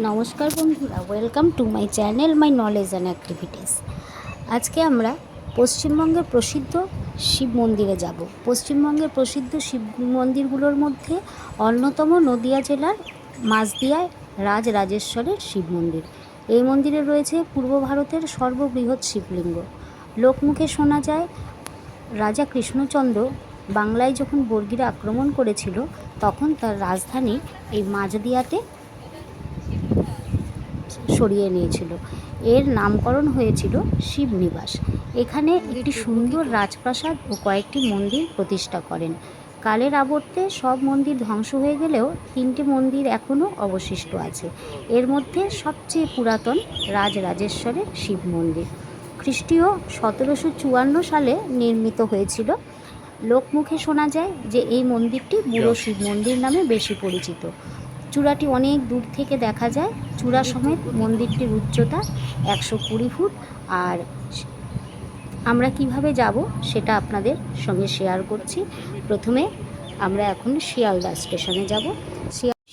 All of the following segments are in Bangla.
নমস্কার বন্ধুরা, welcome to my channel my knowledge and activities. আজকে আমরা পশ্চিমবঙ্গের প্রসিদ্ধ শিব মন্দিরে যাব। পশ্চিমবঙ্গের প্রসিদ্ধ শিব মন্দিরগুলোর মধ্যে অন্যতম নদিয়া জেলার মাঝদিয়ায় রাজরাজেশ্বরের শিব মন্দির। এই মন্দিরে রয়েছে পূর্ব ভারতের সর্ববৃহৎ শিবলিঙ্গ। লোকমুখে শোনা যায়, রাজা কৃষ্ণচন্দ্র বাংলায় যখন বর্গীরা আক্রমণ করেছিল, তখন তার রাজধানী এই মাঝদিয়াতে সরিয়ে নিয়েছিল। এর নামকরণ হয়েছিল শিবনিবাস। এখানে একটি সুন্দর রাজপ্রাসাদ ও কয়েকটি মন্দির প্রতিষ্ঠা করেন। কালের আবর্তে সব মন্দির ধ্বংস হয়ে গেলেও 3টি মন্দির এখনও অবশিষ্ট আছে। এর মধ্যে সবচেয়ে পুরাতন রাজরাজেশ্বরের শিব মন্দির। খ্রিস্টীয় 1754 সালে নির্মিত হয়েছিল। লোকমুখে শোনা যায় যে এই মন্দিরটি বুড়ো শিব মন্দির নামে বেশি পরিচিত। চূড়াটি অনেক দূর থেকে দেখা যায়। চূড়া সমেত মন্দিরটির উচ্চতা 120 ফুট। আর আমরা কিভাবে যাব সেটা আপনাদের সঙ্গে শেয়ার করছি। প্রথমে আমরা এখন শিয়ালদা স্টেশনে যাব।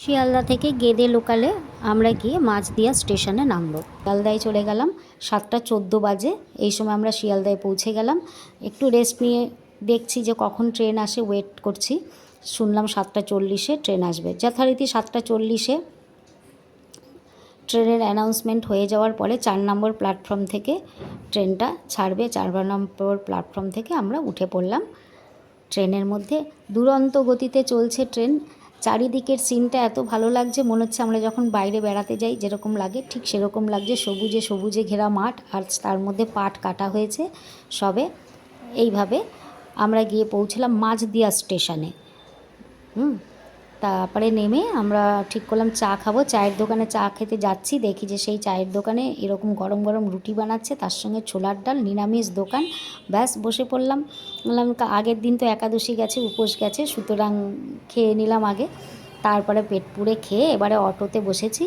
শিয়ালদা থেকে গেদে লোকালে আমরা গিয়ে মাঝদিয়া স্টেশনে নামবো। শিয়ালদায় চলে গেলাম। 7:14 বাজে। এই সময় আমরা শিয়ালদায় পৌঁছে গেলাম। একটু রেস্ট নিয়ে দেখছি যে কখন ট্রেন আসে, ওয়েট করছি। শুনলাম 7:40-এ ট্রেন আসবে। যথারীতি 7:40-এ ট্রেনের অ্যানাউন্সমেন্ট হয়ে যাওয়ার পরে 4 নম্বর প্ল্যাটফর্ম থেকে ট্রেনটা ছাড়বে। 4 নম্বর প্ল্যাটফর্ম থেকে আমরা উঠে পড়লাম ট্রেনের মধ্যে। দুরন্ত গতিতে চলছে ট্রেন। চারিদিকের সিনটা এত ভালো লাগছে, মনে হচ্ছে আমরা যখন বাইরে বেড়াতে যাই যেরকম লাগে ঠিক সেরকম লাগছে। সবুজে সবুজে ঘেরা মাঠ, আর তার মধ্যে পাট কাটা হয়েছে সবে। এইভাবে আমরা গিয়ে পৌঁছলাম মাঝদিয়া স্টেশনে। তারপরে নেমে আমরা ঠিক করলাম চা খাবো। চায়ের দোকানে চা খেতে যাচ্ছি, দেখি যে সেই চায়ের দোকানে এরকম গরম গরম রুটি বানাচ্ছে, তার সঙ্গে ছোলার ডাল, নিরামিষ দোকান। ব্যাস বসে পড়লাম। বললাম আগের দিন তো একাদশী গেছে, উপোস গেছে, সুতরাং খেয়ে নিলাম আগে। তারপরে পেট পুড়ে খেয়ে এবারে অটোতে বসেছি।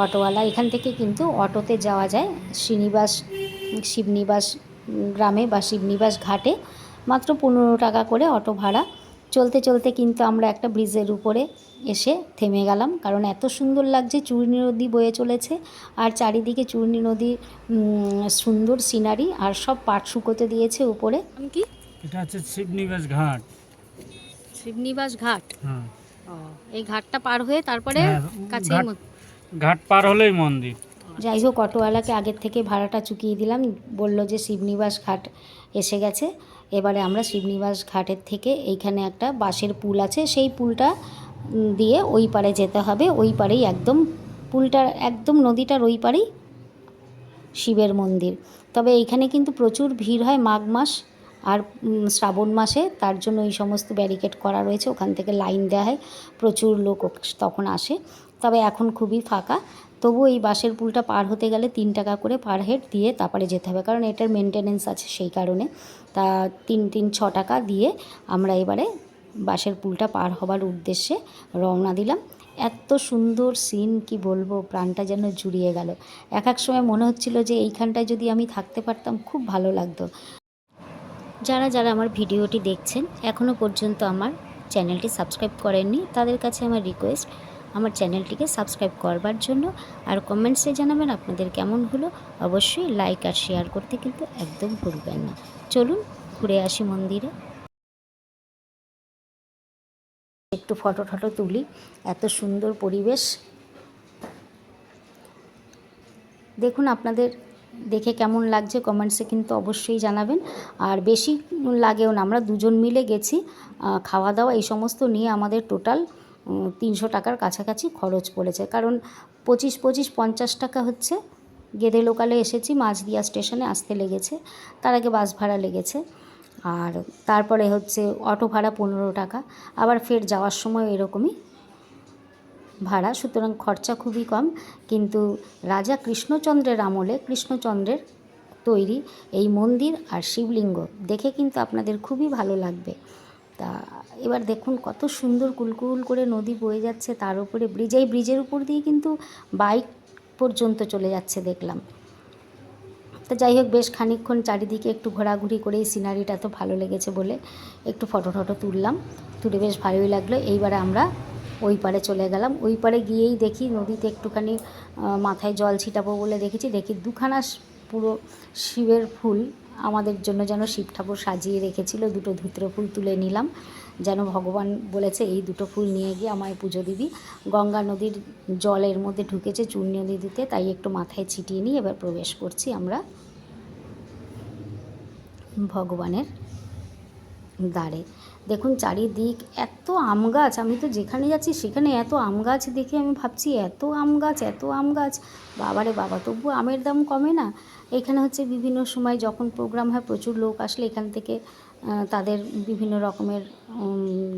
অটোওয়ালা, এখান থেকে কিন্তু অটোতে যাওয়া যায় শিবনিবাস গ্রামে বা শিবনিবাস ঘাটে। মাত্র 15 টাকা করে অটো ভাড়া। চলতে চলতে কিন্তু আমরা একটা ব্রিজের উপরে এসে থেমে গেলাম, কারণ এত সুন্দর লাগছে। চূর্ণী নদী বয়ে চলেছে আর চারিদিকে চূর্ণী নদীর সুন্দর সিনারি, আর সব পাট শুকোতে দিয়েছে উপরে। কি এটা হচ্ছে শিবনিবাস ঘাট। শিবনিবাস ঘাট। হ্যাঁ, এই ঘাটটা পার হয়ে তারপরে কাছেই ঘাট পার হলেই মন্দির। যাই হোক, অটোওয়ালাকে আগের থেকে ভাড়াটা চুকিয়ে দিলাম। বলল যে শিবনিবাস ঘাট এসে গেছে। এবারে আমরা শিবনিবাস ঘাটের থেকে এইখানে একটা বাঁশের পুল আছে, সেই পুলটা দিয়ে ওই পারে যেতে হবে। ওই পারেই একদম পুলটার একদম নদীটার ওই পারেই শিবের মন্দির। তবে এইখানে কিন্তু প্রচুর ভিড় হয় মাঘ মাস আর শ্রাবণ মাসে, তার জন্য এই সমস্ত ব্যারিকেড করা রয়েছে। ওখান থেকে লাইন দেওয়া হয়, প্রচুর লোক তখন আসে। তবে এখন খুবই ফাঁকা। তবুও এই বাঁশের পুলটা পার হতে গেলে 3 টাকা করে পার হেড দিয়ে তারপরে যেতে হবে, কারণ এটার মেনটেনেন্স আছে সেই কারণে। তা 6 টাকা দিয়ে আমরা এবারে বাঁশের পুলটা পার হবার উদ্দেশ্যে রওনা দিলাম। এত সুন্দর সিন কি বলবো, প্রাণটা যেন জুড়িয়ে গেল। এক সময় মনে হচ্ছিল যে এইখানটায় যদি আমি থাকতে পারতাম খুব ভালো লাগতো। যারা যারা আমার ভিডিওটি দেখছেন এখনও পর্যন্ত আমার চ্যানেলটি সাবস্ক্রাইব করেননি, তাদের কাছে আমার রিকোয়েস্ট আমার চ্যানেলটিকে সাবস্ক্রাইব করবার জন্য। আর কমেন্টসে জানাবেন আপনাদের কেমন হলো। অবশ্যই লাইক আর শেয়ার করতে কিন্তু একদম ভুলবেন না। চলুন ঘুরে আসি মন্দিরে, একটু ফটো তুলি। এত সুন্দর পরিবেশ দেখুন। আপনাদের দেখে কেমন লাগছে কমেন্টসে কিন্তু অবশ্যই জানাবেন। আর বেশি লাগেও না, আমরা দুজন মিলে গেছি। খাওয়া দাওয়া এই সমস্ত নিয়ে আমাদের টোটাল 300 টাকার কাছাকাছি খরচ পড়েছে, কারণ 25 50 টাকা হচ্ছে গেদে লোকালে এসেছি, মাঝদিয়া স্টেশনে আসতে লেগেছে, তার আগে বাস ভাড়া লেগেছে, আর তারপরে হচ্ছে অটো ভাড়া 15 টাকা, আবার ফের যাওয়ার সময় এরকমই ভাড়া। সুতরাং খরচা খুবই কম। কিন্তু রাজা কৃষ্ণচন্দ্রের আমলে কৃষ্ণচন্দ্রের তৈরি এই মন্দির আর শিবলিঙ্গ দেখে কিন্তু আপনাদের খুবই ভালো লাগবে। তা এবার দেখুন কত সুন্দর কুলকুল করে নদী বয়ে যাচ্ছে, তার উপরে ব্রিজ। এই ব্রিজের উপর দিয়ে কিন্তু বাইক পর্যন্ত চলে যাচ্ছে দেখলাম। তো যাই হোক, বেশ খানিকক্ষণ চারিদিকে একটু ঘোরাঘুরি করে এই সিনারিটা তো ভালো লেগেছে বলে একটু ফটো তুললাম। তুলে বেশ ভালোই লাগলো। এইবারে আমরা ওই পারে চলে গেলাম। ওই পারে গিয়েই দেখি নদীতে একটুখানি মাথায় জল ছিটাবো বলে দেখি দুখানা পুরো শিবের ফুল আমাদের জন্য যেন শিব ঠাকুর সাজিয়ে রেখেছিল। দুটো ধুতরো ফুল তুলে নিলাম, যেন ভগবান বলেছে এই দুটো ফুল নিয়ে গিয়ে আমায় পুজো দিবি। গঙ্গা নদীর জলের মধ্যে ঢুকেছে চূর্ণী নদীতে, তাই একটু মাথায় ছিটিয়ে নিয়ে এবার প্রবেশ করছি আমরা ভগবানের দ্বারে। দেখুন চারিদিক এত আম গাছ, আমি তো যেখানে যাচ্ছি সেখানে এত আম গাছ দেখে আমি ভাবছি এত আম গাছ, বাবারে বাবা, তবু আমের দাম কমে না। এখানে হচ্ছে বিভিন্ন সময় যখন প্রোগ্রাম হয় প্রচুর লোক আসলে এখান থেকে তাদের বিভিন্ন রকমের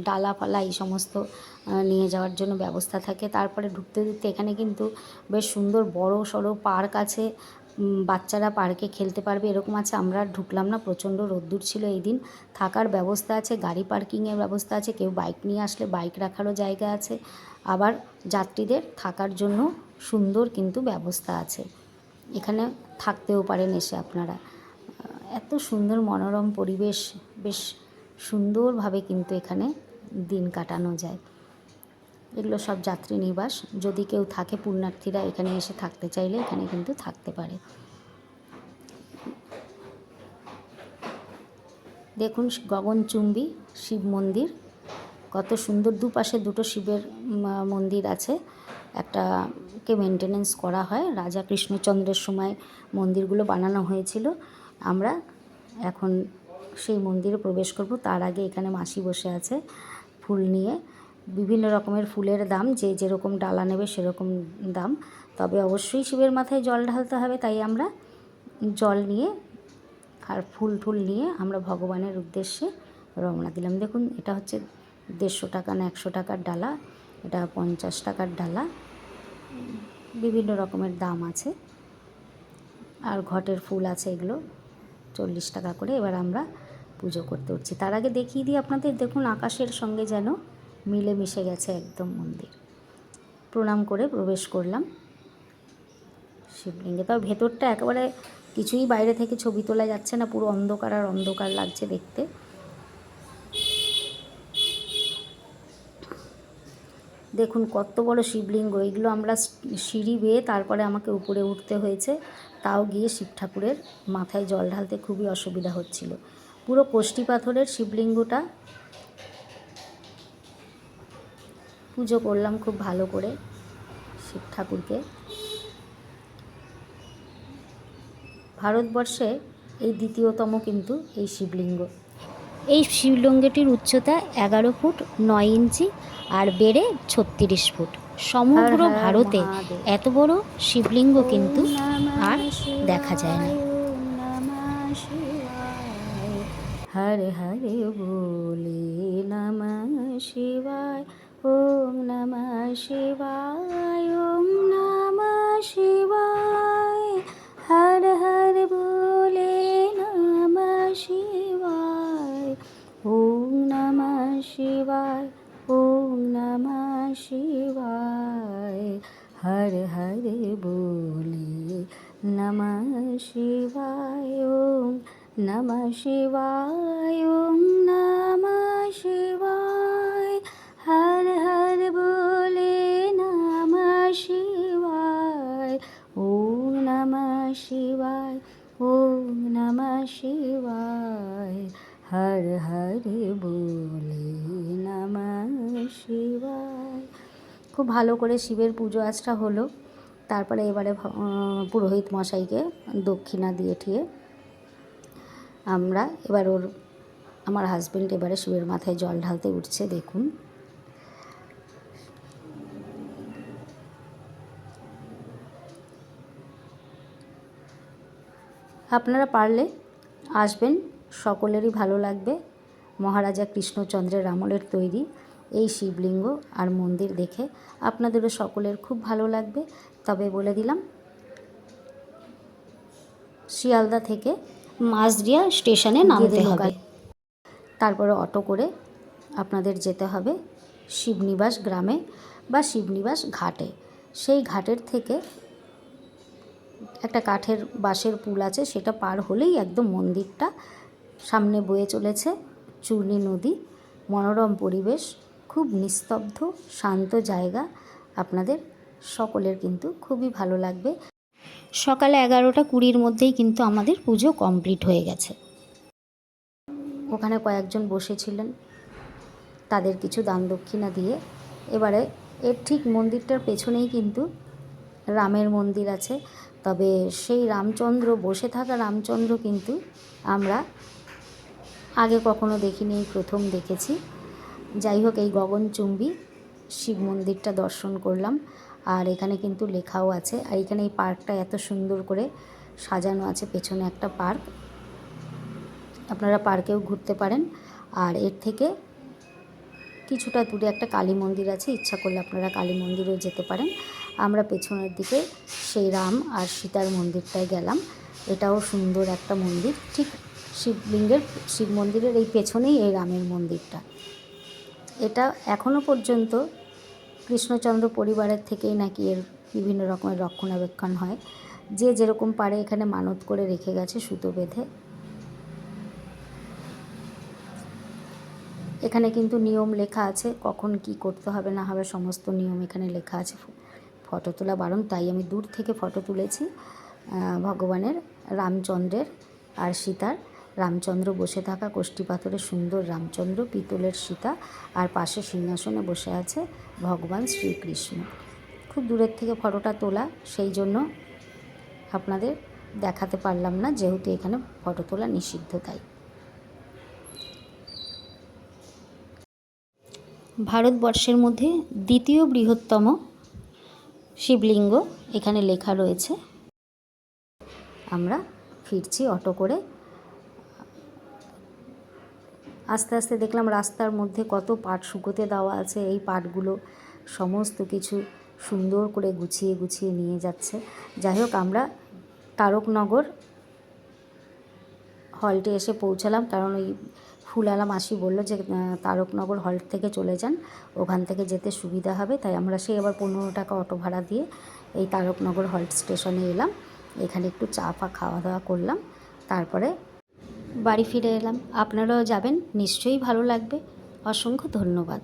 ডালা ফালা এই সমস্ত নিয়ে যাওয়ার জন্য ব্যবস্থা থাকে। তারপরে ঢুকতে এখানে কিন্তু বেশ সুন্দর বড় সড়ো পার্ক আছে, বাচ্চারা পার্কে খেলতে পারবে এরকম আছে। আমরা ঢুকলাম না, প্রচণ্ড রোদ্দুর ছিল এই দিন। থাকার ব্যবস্থা আছে, গাড়ি পার্কিংয়ের ব্যবস্থা আছে, কেউ বাইক নিয়ে আসলে বাইক রাখারও জায়গা আছে, আবার যাত্রীদের থাকার জন্য সুন্দর কিন্তু ব্যবস্থা আছে। এখানে থাকতেও পারেন এসে আপনারা। এত সুন্দর মনোরম পরিবেশ, বেশ সুন্দরভাবে কিন্তু এখানে দিন কাটানো যায়। এগুলো সব যাত্রী নিবাস, যদি কেউ থাকে পুণ্যার্থীরা এখানে এসে থাকতে চাইলে এখানে কিন্তু থাকতে পারে। দেখুন গগনচুম্বী শিব মন্দির, কত সুন্দর, দুপাশে দুটো শিবের মন্দির আছে। একটাকে মেনটেনেন্স করা হয়, রাজা কৃষ্ণচন্দ্রের সময় মন্দিরগুলো বানানো হয়েছিল। আমরা এখন সেই মন্দিরে প্রবেশ করব, তার আগে এখানে মাসি বসে আছে ফুল নিয়ে। বিভিন্ন রকমের ফুলের দাম, যে যেরকম ডালা নেবে সেরকম দাম, তবে অবশ্যই শিবের মাথায় জল ঢালতে হবে, তাই আমরা জল নিয়ে আর ফুল টুল নিয়ে আমরা ভগবানের উদ্দেশ্যে রওনা দিলাম। দেখুন এটা হচ্ছে 150 টাকা না 100 টাকার ডালা, এটা 50 টাকার ডালা, বিভিন্ন রকমের দাম আছে। আর ঘটের ফুল আছে, এগুলো 40 টাকা করে। এবার আমরা পুজো করতে উঠছি। তার আগে দেখিয়ে দিই আপনাদের, দেখুন আকাশের সঙ্গে যেন মিলে মিশে গেছে একদম মন্দির। প্রণাম করে প্রবেশ করলাম শিবলিঙ্গে। তাও ভেতরটা একেবারে কিছুই বাইরে থেকে ছবি তোলা যাচ্ছে না, পুরো অন্ধকার আর অন্ধকার লাগছে দেখতে। দেখুন কত বড় শিবলিঙ্গ, এগুলো আমরা সিঁড়ি বেয়ে তারপরে আমাকে উপরে উঠতে হয়েছে, তাও গিয়ে শিব ঠাকুরের মাথায় জল ঢালতে খুবই অসুবিধা হচ্ছিল। পুরো কোষ্ঠী পাথরের শিবলিঙ্গটা পুজো করলাম খুব ভালো করে শিব ঠাকুরকে। ভারতবর্ষে এই দ্বিতীয়তম কিন্তু এই শিবলিঙ্গ। এই শিবলিঙ্গটির উচ্চতা 11 ফুট 9 ইঞ্চি আর বেড়ে 36 ফুট। সমগ্র ভারতে এত বড় শিবলিঙ্গ কিন্তু আর দেখা যায় না। হরে হরে বলে নমঃ শিবায়, ওম নমঃ শিবায়, ওম নমঃ শিবায়। হর হর বলে নমঃ শিবায়, ওম নমঃ শিবায়, ওম নমঃ শিবায়। হর হর বলে নমঃ শিবায়, ওম নমঃ শিবায়, ওম নমঃ শিবায়। হর হর বলে নমঃ শিবায়, ওম নমঃ শিবায়, ওম নমঃ শিবায়। হর হর বলে নমঃ শিবায়। খুব ভালো করে শিবের পুজো আজটা হলো। তারপরে এবারে পুরোহিত মশাইকে দক্ষিণা দিয়ে ঠিয়ে আমরা এবার আমার হাজব্যান্ড এবারে শিবের মাথায় জল ঢালতে উঠছে। দেখুন আপনারা পারলে আসবেন, সকলেরই ভালো লাগবে। মহারাজা কৃষ্ণচন্দ্রের আমলের তৈরি এই শিবলিঙ্গ আর মন্দির দেখে আপনাদেরও সকলের খুব ভালো লাগবে। তবে বলে দিলাম, শিয়ালদা থেকে মাঝদিয়া স্টেশনে নামতে হবে, তারপরে অটো করে আপনাদের যেতে হবে শিবনিবাস গ্রামে বা শিবনিবাস ঘাটে। সেই ঘাটের থেকে একটা কাঠের বাঁশের পুল আছে, সেটা পার হলেই একদম মন্দিরটা। সামনে বয়ে চলেছে চূর্ণী নদী, মনোরম পরিবেশ, খুব নিস্তব্ধ শান্ত জায়গা, আপনাদের সকলের কিন্তু খুবই ভালো লাগবে। সকালে 11:20 মধ্যেই কিন্তু আমাদের পুজো কমপ্লিট হয়ে গেছে। ওখানে কয়েকজন বসেছিলেন, তাদের কিছু দান দক্ষিণা দিয়ে এবারে এর ঠিক মন্দিরটার পেছনেই কিন্তু রামের মন্দির আছে। তবে সেই রামচন্দ্র, বসে থাকা রামচন্দ্র কিন্তু আমরা আগে কখনো দেখিনি, এই প্রথম দেখেছি। যাই হোক, এই গগনচুম্বী শিব মন্দিরটা দর্শন করলাম। আর এখানে কিন্তু লেখাও আছে। আর এখানে এই পার্কটা এত সুন্দর করে সাজানো আছে, পেছনে একটা পার্ক, আপনারা পার্কেও ঘুরতে পারেন। আর এর থেকে কিছুটা দূরে একটা কালী মন্দির আছে, ইচ্ছা করলে আপনারা কালী মন্দিরেও যেতে পারেন। আমরা পেছনের দিকে সেই রাম আর সীতার মন্দিরটায় গেলাম। এটাও সুন্দর একটা মন্দির, ঠিক শিব মন্দিরের এই পেছনেই এই রামের মন্দিরটা। এটা এখনও পর্যন্ত কৃষ্ণচন্দ্র পরিবারের থেকেই নাকি এর বিভিন্ন রকমের রক্ষণাবেক্ষণ হয়। যে যেরকম পারে এখানে মানত করে রেখে গেছে সুতো বেঁধে। এখানে কিন্তু নিয়ম লেখা আছে, কখন কি করতে হবে না হবে সমস্ত নিয়ম এখানে লেখা আছে। ফটো তোলা বারণ, তাই আমি দূর থেকে ফটো তুলেছি ভগবানের, রামচন্দ্রের আর সীতার। রামচন্দ্র বসে থাকা কষ্টি পাথরের সুন্দর রামচন্দ্র, পিতলের সীতা, আর পাশে সিংহাসনে বসে আছে ভগবান শ্রীকৃষ্ণ। খুব দূরের থেকে ফটোটা তোলা, সেই জন্য আপনাদের দেখাতে পারলাম না, যেহেতু এখানে ফটো তোলা নিষিদ্ধ তাই। ভারতবর্ষের মধ্যে দ্বিতীয় বৃহত্তম শিবলিঙ্গ এখানে লেখা রয়েছে। আমরা ফিরছি অটো করে। আস্তে আস্তে দেখলাম রাস্তার মধ্যে কত পাট শুকোতে দেওয়া আছে, এই পাটগুলো সমস্ত কিছু সুন্দর করে গুছিয়ে গুছিয়ে নিয়ে যাচ্ছে। যাই হোক, আমরা তারকনগর হল্টে এসে পৌঁছালাম, কারণ ওই ফুলওয়ালা মাসি বললো যে তারকনগর হল্ট থেকে চলে যান, ওখান থেকে যেতে সুবিধা হবে। তাই আমরা সেই আবার 15 টাকা অটো ভাড়া দিয়ে এই তারকনগর হল্ট স্টেশনে এলাম। এখানে একটু চা ফা খাওয়া দাওয়া করলাম, তারপরে বাড়ি ফিরে এলাম। আপনারাও যাবেন, নিশ্চয়ই ভালো লাগবে। অসংখ্য ধন্যবাদ।